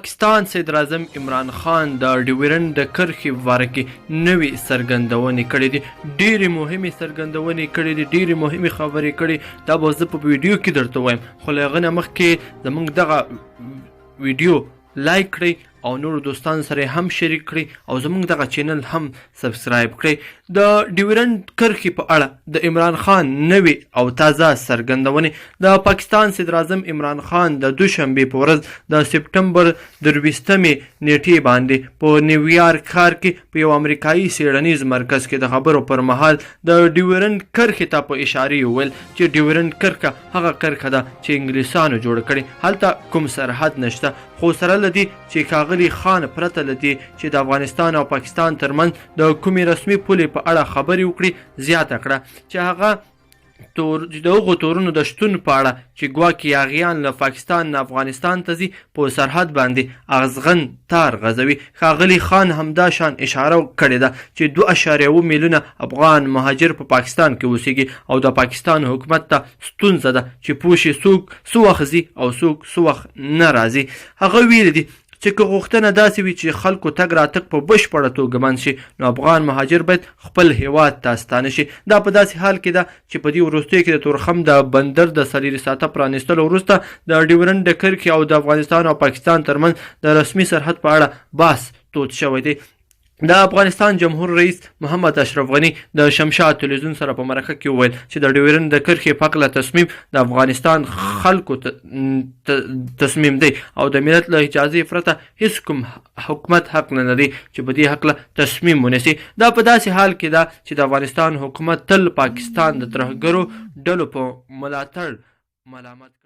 پاکستان صدر اعظم عمران خان د ډیورنډ د کرښې په باره کې نوې څرګندونې کړې دي. ډېرې مهمې څرګندونې کړې دي، ډېرې مهمې خبرې کړې. دا به زه په ویډیو کې درته وایم، خو له هغه نه مخکې زموږ دغه ویډیو لایک کړئ او نورو دوستانو سره هم شریک کړئ او زموږ دغه چینل هم سبسکرایب کړئ. د ډیورنډ کرښې په اړه د عمران خان نوې او تازه څرګندونې. د پاکستان صدر اعظم عمران خان د دوشنبې په ورځ د سپټمبر 23 نیټې باندې په نیویارک ښار کې په یو امریکایي څېړنیز مرکز کې د خبرو پر مهال د ډیورنډ کرښې ته په اشارې وویل چې ډیورنډ کرښه هغه کرښه ده چې انګلیسانو جوړه کړې. هلته کوم سرحد نشته، خو سره له دې چې ښاغلي خان پرته له دې چې د افغانستان او پاکستان ترمنځ د کومې رسمي پولې په اړه خبرې وکړي، زیاته کړه چې هغه د هغو تورونو د شتون په اړه چې ګواکې یاغیان له پاکستان نه افغانستان ته ځي په سرحد باندې اغزغن تار غځوي. ښاغلي خان همدا شان اشاره کړې ده چې 2.7 میلیونه افغان مهاجر په پاکستان کې اوسېږي او د پاکستان حکومت ته ستونزه ده چې پوه شي څوک څه وخت ځي او څوک څه وخت نه راځي. هغه ویلي دي چې که غوښتنه داسې وي چې خلکو تګ راتګ په بشپړه توګه بند شي، نو افغان مهاجر باید خپل هیواد ته ستانه شي. دا په داسې حال کې ده چې په دې وروستیو کې د تورخم د بندر د څلېرې ساعته پرانیستلو وروسته د ډیورنډ د کرښې او د افغانستان او پاکستان ترمنځ د رسمي سرحد په اړه بحث تود شوی دی. د افغانستان جمهور رئیس محمد اشرف غني د شمشاد تلویزیون سره په مرکه کې وویل چې د ډیورنډ د کرښې په هکله تصمیم د افغانستان خلکو تصمیم دی او د ملت له اجازې پرته هیڅ کوم حکومت حق نه لري چې په دې هکله تصمیم ونیسي. دا په داسې حال کې ده چې د افغانستان حکومت تل پاکستان د ترهګرو ډلو په ملاتړ ملامت